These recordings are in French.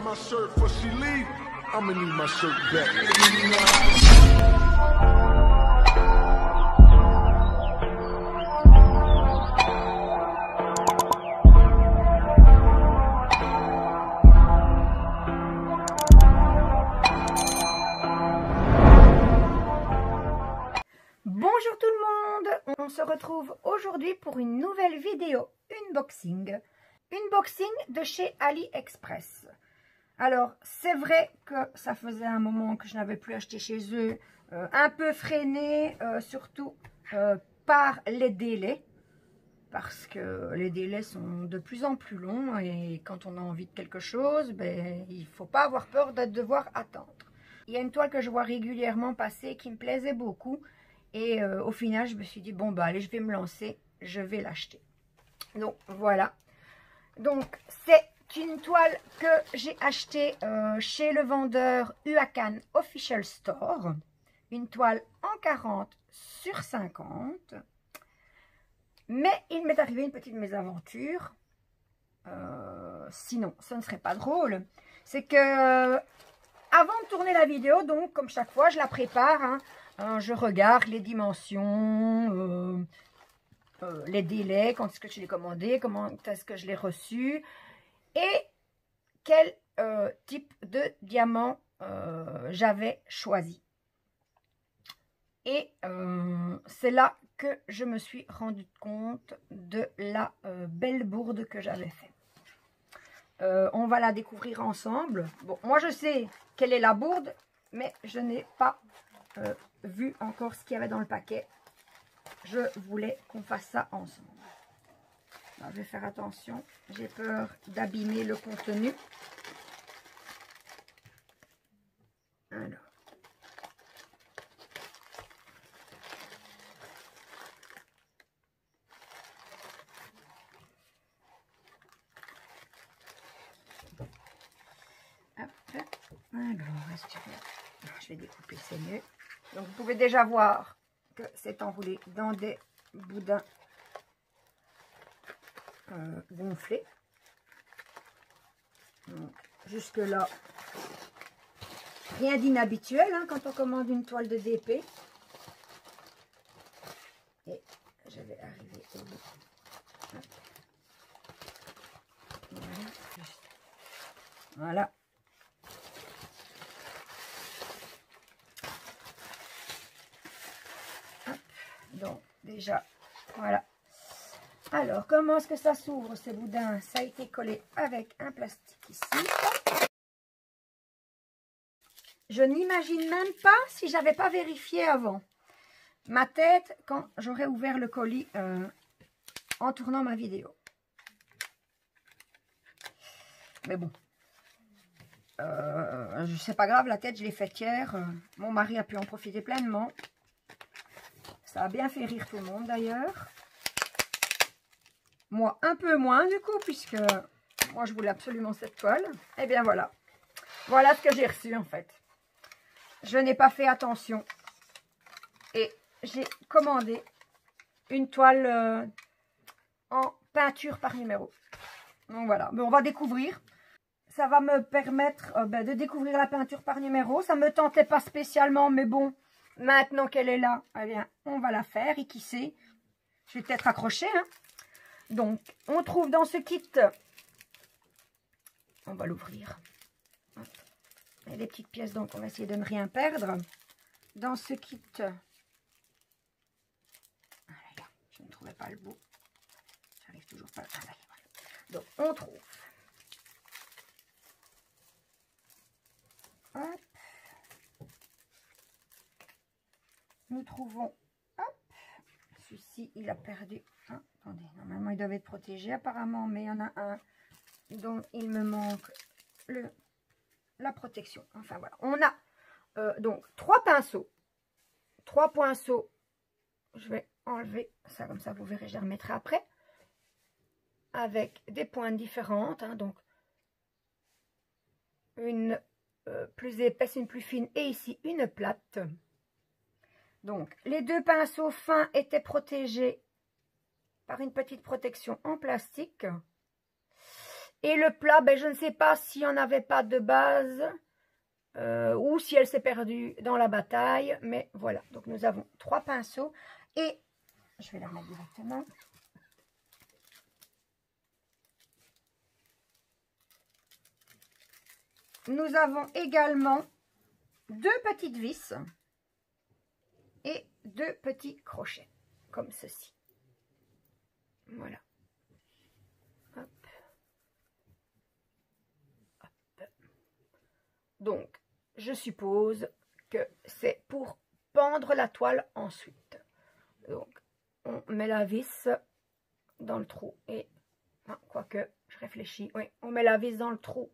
my shirt before she leave, I'ma need my shirt back. Bonjour tout le monde, on se retrouve aujourd'hui pour une nouvelle vidéo unboxing. Unboxing de chez AliExpress. Alors c'est vrai que ça faisait un moment que je n'avais plus acheté chez eux, un peu freiné, surtout par les délais. Parce que les délais sont de plus en plus longs et quand on a envie de quelque chose, ben, il ne faut pas avoir peur de devoir attendre. Il y a une toile que je vois régulièrement passer qui me plaisait beaucoup. Et au final, je me suis dit, bon, bah allez, je vais me lancer, je vais l'acheter. Donc, voilà. Donc, c'est une toile que j'ai achetée chez le vendeur Huacan Official Store. Une toile en 40/50. Mais il m'est arrivé une petite mésaventure. Sinon, ce ne serait pas drôle. C'est que, avant de tourner la vidéo, donc, comme chaque fois, je la prépare, hein. Je regarde les dimensions, les délais, quand est-ce que je l'ai commandé, comment est-ce que je l'ai reçu et quel type de diamant j'avais choisi. Et c'est là que je me suis rendu compte de la belle bourde que j'avais fait. On va la découvrir ensemble. Bon, moi je sais quelle est la bourde, mais je n'ai pas vu encore ce qu'il y avait dans le paquet. Je voulais qu'on fasse ça ensemble. Alors, je vais faire attention, j'ai peur d'abîmer le contenu. Alors. Hop. Alors, est-ce que je vais découper, c'est mieux. Donc, vous pouvez déjà voir que c'est enroulé dans des boudins gonflés. Jusque là, rien d'inhabituel hein, quand on commande une toile de DP. Et je vais arriver au bout. Voilà, juste. Voilà. Donc, déjà, voilà. Alors, comment est-ce que ça s'ouvre, ces boudins? Ça a été collé avec un plastique ici. Je n'imagine même pas si j'avais pas vérifié avant. Ma tête, quand j'aurais ouvert le colis en tournant ma vidéo. Mais bon. C'est pas grave, la tête, je l'ai faite hier. Mon mari a pu en profiter pleinement. Ça a bien fait rire tout le monde d'ailleurs. Moi, un peu moins du coup, puisque moi, je voulais absolument cette toile. Et bien voilà. Voilà ce que j'ai reçu en fait. Je n'ai pas fait attention. Et j'ai commandé une toile en peinture par numéro. Donc voilà. Mais on va découvrir. Ça va me permettre de découvrir la peinture par numéro. Ça ne me tentait pas spécialement, mais bon. Maintenant qu'elle est là, eh bien, on va la faire. Et qui sait, je vais peut-être accrocher. Hein. Donc, on trouve dans ce kit, on va l'ouvrir. Il y a des petites pièces, donc on va essayer de ne rien perdre. Dans ce kit, je ne trouvais pas le bout. J'arrive toujours pas à le travailler. Donc, on trouve. Hop. Nous trouvons, hop, celui-ci, il a perdu. Hein, attendez, normalement, il doit être protégé apparemment, mais il y en a un dont il me manque la protection. Enfin, voilà. On a donc 3 pinceaux. 3 pinceaux. Je vais enlever ça, comme ça, vous verrez, je les remettrai après. Avec des pointes différentes. Hein, donc, une plus épaisse, une plus fine et ici, une plate. Donc, les 2 pinceaux fins étaient protégés par une petite protection en plastique. Et le plat, ben, je ne sais pas s'il n'y en avait pas de base ou si elle s'est perdue dans la bataille. Mais voilà, donc nous avons 3 pinceaux. Et je vais la remettre directement. Nous avons également 2 petites vis et 2 petits crochets, comme ceci. Voilà. Hop. Hop. Donc, je suppose que c'est pour pendre la toile ensuite. Donc, on met la vis dans le trou et, quoique, je réfléchis, oui, on met la vis dans le trou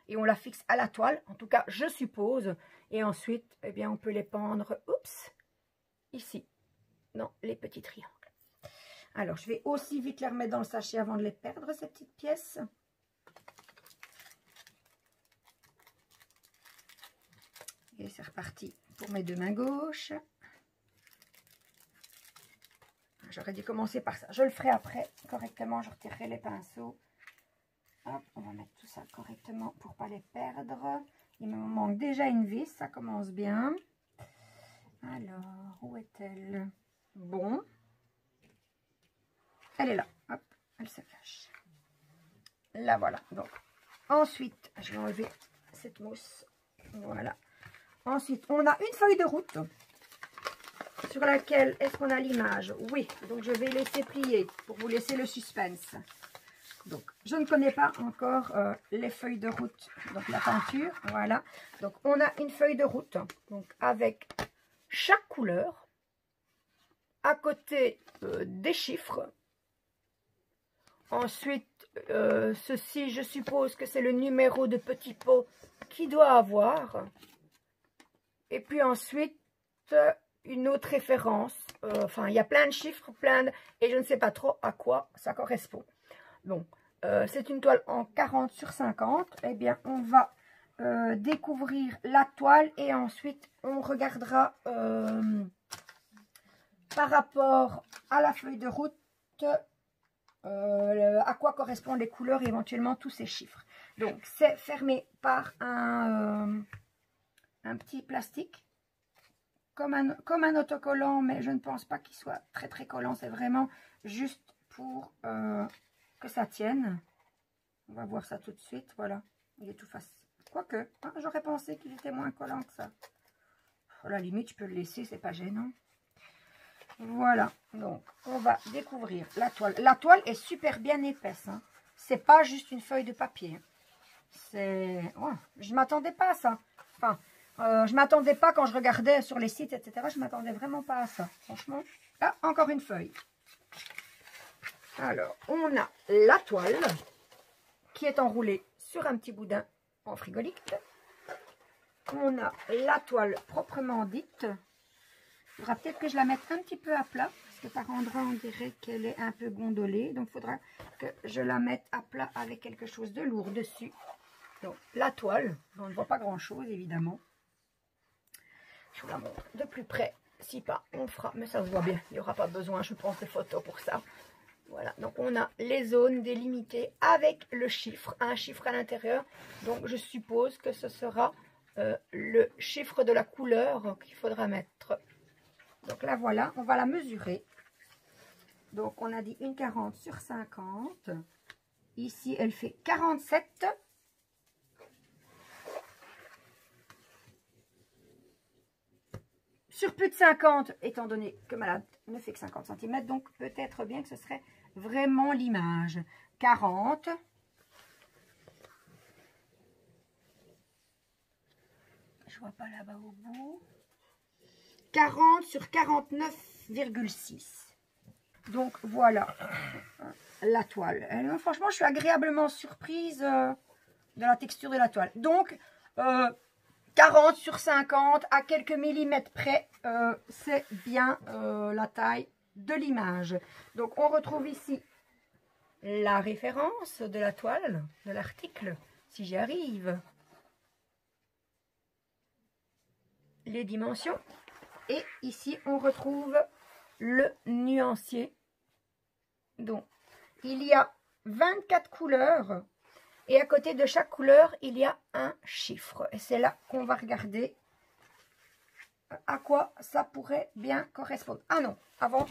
et on la fixe à la toile, en tout cas, je suppose. Et ensuite, eh bien, on peut les pendre, oups, ici, dans les petits triangles. Alors, je vais aussi vite les remettre dans le sachet avant de les perdre, ces petites pièces. Et c'est reparti pour mes 2 mains gauches. J'aurais dû commencer par ça. Je le ferai après correctement. Je retirerai les pinceaux. Hop, on va mettre tout ça correctement pour ne pas les perdre. Il me manque déjà une vis. Ça commence bien. Alors, où est-elle? Bon. Elle est là. Hop, elle se cache. Là, voilà. Donc, ensuite, je vais enlever cette mousse. Voilà. Ensuite, on a une feuille de route sur laquelle est-ce qu'on a l'image? Oui, donc je vais laisser plier pour vous laisser le suspense. Donc, je ne connais pas encore les feuilles de route, donc la peinture, voilà. Donc, on a une feuille de route, donc avec chaque couleur, à côté des chiffres. Ensuite, ceci, je suppose que c'est le numéro de petit pot qu'il doit avoir. Et puis ensuite, une autre référence. Enfin, il y a plein de chiffres, et je ne sais pas trop à quoi ça correspond. Bon, c'est une toile en 40 sur 50. Eh bien, on va découvrir la toile et ensuite, on regardera par rapport à la feuille de route à quoi correspondent les couleurs et éventuellement tous ces chiffres. Donc, c'est fermé par un petit plastique. Comme un autocollant, mais je ne pense pas qu'il soit très très collant. C'est vraiment juste pour que ça tienne. On va voir ça tout de suite. Voilà, il est tout facile. Quoique, hein, j'aurais pensé qu'il était moins collant que ça. À la limite, je peux le laisser, c'est pas gênant. Voilà, donc on va découvrir la toile. La toile est super bien épaisse. Hein. C'est pas juste une feuille de papier. C'est... Ouais, je m'attendais pas à ça. Enfin... je ne m'attendais pas quand je regardais sur les sites, etc. Je ne m'attendais vraiment pas à ça. Franchement, là, encore une feuille. Alors, on a la toile qui est enroulée sur un petit boudin en frigolite. On a la toile proprement dite. Il faudra peut-être que je la mette un petit peu à plat. Parce que par endroit, on dirait qu'elle est un peu gondolée. Donc, il faudra que je la mette à plat avec quelque chose de lourd dessus. Donc, la toile. On ne voit pas grand-chose, évidemment. Je vous la montre de plus près. Si pas, on fera. Mais ça se voit bien. Il n'y aura pas besoin, je pense, de photos pour ça. Voilà. Donc, on a les zones délimitées avec le chiffre. Un chiffre à l'intérieur. Donc, je suppose que ce sera le chiffre de la couleur qu'il faudra mettre. Donc, là, voilà. On va la mesurer. Donc, on a dit une 40 sur 50. Ici, elle fait 47. Sur plus de 50, étant donné que malade ne fait que 50 cm, donc peut-être bien que ce serait vraiment l'image. 40. Je vois pas là-bas au bout. 40 sur 49,6. Donc voilà la toile. Franchement, je suis agréablement surprise de la texture de la toile. Donc, 40 sur 50 à quelques millimètres près, c'est bien la taille de l'image. Donc, on retrouve ici la référence de la toile, de l'article, si j'y arrive. Les dimensions. Et ici, on retrouve le nuancier. Donc, il y a 24 couleurs Et à côté de chaque couleur, il y a un chiffre. Et c'est là qu'on va regarder à quoi ça pourrait bien correspondre. Ah non, avant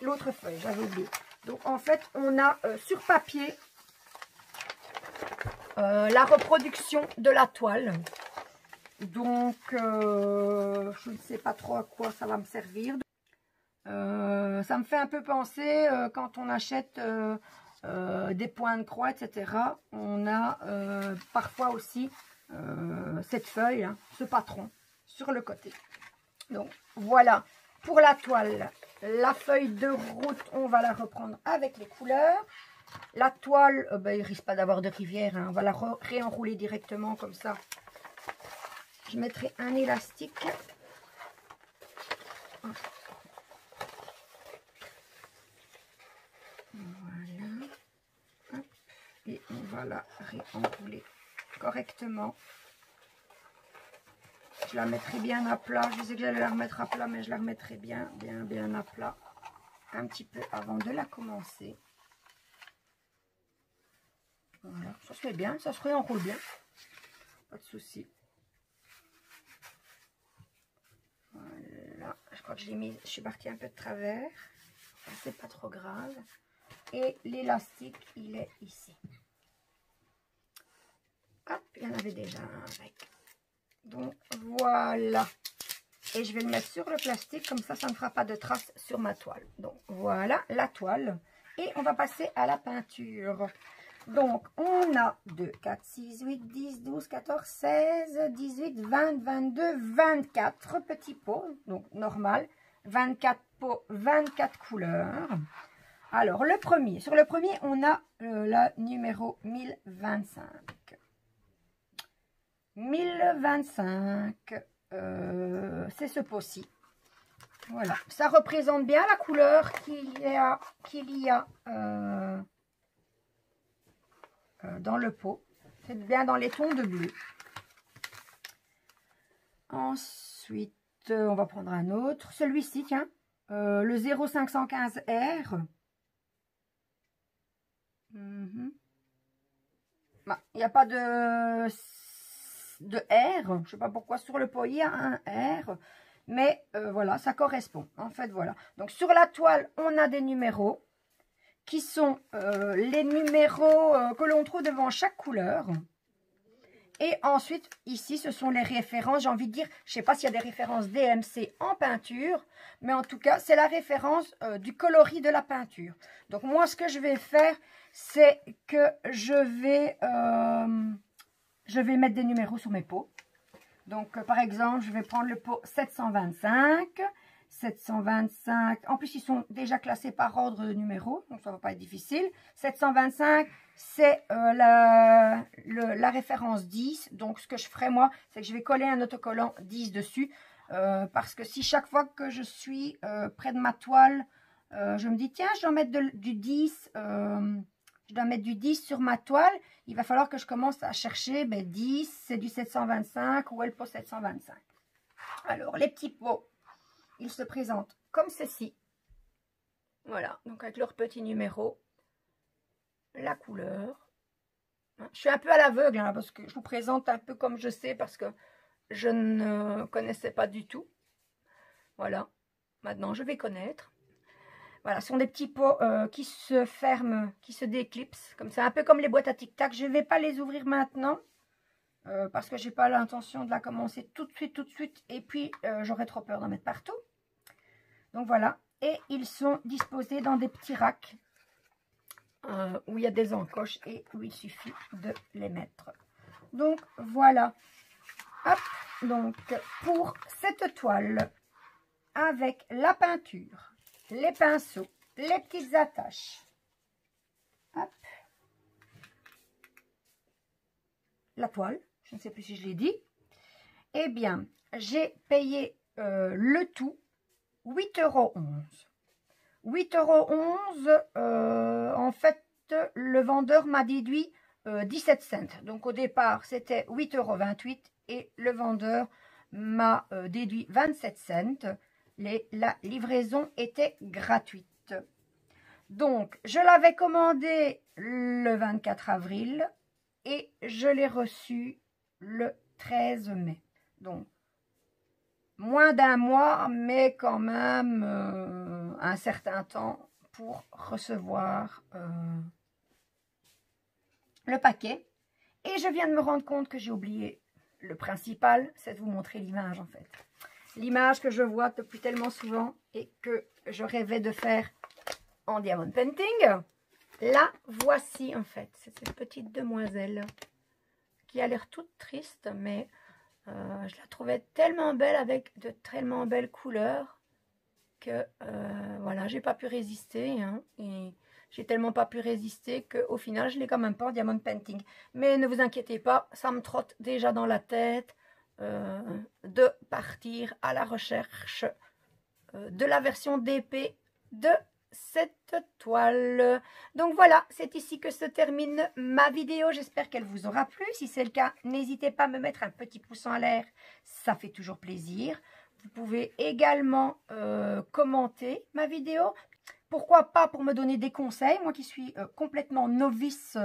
l'autre feuille, j'avais oublié. Donc en fait, on a sur papier la reproduction de la toile. Donc, je ne sais pas trop à quoi ça va me servir. Ça me fait un peu penser quand on achète des points de croix, etc. On a parfois aussi cette feuille, hein, ce patron sur le côté. Donc, voilà pour la toile. La feuille de route, on va la reprendre avec les couleurs. La toile, il ne risque pas d'avoir de rivière. Hein, on va la réenrouler directement comme ça. Je mettrai un élastique. Voilà. Hop. Et on va la réenrouler correctement. Je la mettrai bien à plat. Je sais que j'allais la remettre à plat, mais je la remettrai bien à plat. Un petit peu avant de la commencer. Voilà, ça se fait bien, ça se réenroule bien. Pas de souci. Voilà, je crois que je l'ai mis, je suis partie un peu de travers. C'est pas trop grave. Et l'élastique, il est ici. Hop, il y en avait déjà un avec. Donc voilà. Et je vais le mettre sur le plastique, comme ça ne fera pas de traces sur ma toile. Donc voilà la toile. Et on va passer à la peinture. Donc on a 2, 4, 6, 8, 10, 12, 14, 16, 18, 20, 22, 24 petits pots. Donc normal. 24 pots, 24 couleurs. Alors le premier, sur le premier on a la numéro 1025. 1025, c'est ce pot-ci. Voilà, ça représente bien la couleur qu'il y a dans le pot. C'est bien dans les tons de bleu. Ensuite, on va prendre un autre. Celui-ci, tiens, le 0515R. Il n'y a pas de R. Je ne sais pas pourquoi sur le pot, il y a un R. Mais voilà, ça correspond. En fait, voilà. Donc, sur la toile, on a des numéros qui sont les numéros que l'on trouve devant chaque couleur. Et ensuite, ici, ce sont les références. J'ai envie de dire, je ne sais pas s'il y a des références DMC en peinture, mais en tout cas, c'est la référence du coloris de la peinture. Donc, moi, ce que je vais faire, c'est que je vais mettre des numéros sur mes pots. Donc, par exemple, je vais prendre le pot 725. 725, en plus, ils sont déjà classés par ordre de numéro, donc ça ne va pas être difficile. 725, c'est la référence 10. Donc, ce que je ferai, moi, c'est que je vais coller un autocollant 10 dessus. Parce que si chaque fois que je suis près de ma toile, je me dis, tiens, je dois mettre du 10, je dois mettre du 10 sur ma toile, il va falloir que je commence à chercher, 10, c'est du 725, où est le pot 725. Alors, les petits pots, ils se présentent comme ceci. Voilà, donc avec leur petit numéro, la couleur. Je suis un peu à l'aveugle, hein, parce que je vous présente un peu comme je sais, parce que je ne connaissais pas du tout. Voilà, maintenant je vais connaître. Voilà, ce sont des petits pots qui se ferment, qui se déclipsent, comme ça, un peu comme les boîtes à tic-tac. Je ne vais pas les ouvrir maintenant, parce que je n'ai pas l'intention de la commencer tout de suite, et puis j'aurais trop peur d'en mettre partout. Donc voilà, et ils sont disposés dans des petits racks où il y a des encoches et où il suffit de les mettre. Donc voilà, hop, donc pour cette toile, avec la peinture, les pinceaux, les petites attaches, hop, la toile, je ne sais plus si je l'ai dit, eh bien, j'ai payé le tout 8,11 €. 8,11 €, en fait, le vendeur m'a déduit 17 cents. Donc, au départ, c'était 8,28 € et le vendeur m'a déduit 27 cents. La livraison était gratuite. Donc, je l'avais commandé le 24 avril et je l'ai reçu le 13 mai. Donc, moins d'un mois, mais quand même un certain temps pour recevoir le paquet. Et je viens de me rendre compte que j'ai oublié le principal, c'est de vous montrer l'image en fait. L'image que je vois depuis tellement souvent et que je rêvais de faire en diamond painting. La voici en fait, c'est cette petite demoiselle qui a l'air toute triste, mais je la trouvais tellement belle avec de tellement belles couleurs que voilà, j'ai pas pu résister. Hein, et j'ai tellement pas pu résister qu'au final, je l'ai quand même pas en diamond painting. Mais ne vous inquiétez pas, ça me trotte déjà dans la tête de partir à la recherche de la version DP de cette toile. Donc voilà, c'est ici que se termine ma vidéo. J'espère qu'elle vous aura plu. Si c'est le cas, n'hésitez pas à me mettre un petit pouce en l'air. Ça fait toujours plaisir. Vous pouvez également commenter ma vidéo. Pourquoi pas pour me donner des conseils. Moi qui suis complètement novice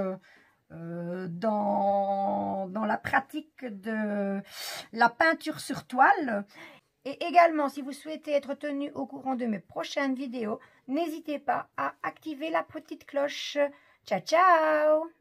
dans la pratique de la peinture sur toile. Et également, si vous souhaitez être tenu au courant de mes prochaines vidéos, n'hésitez pas à activer la petite cloche. Ciao, ciao!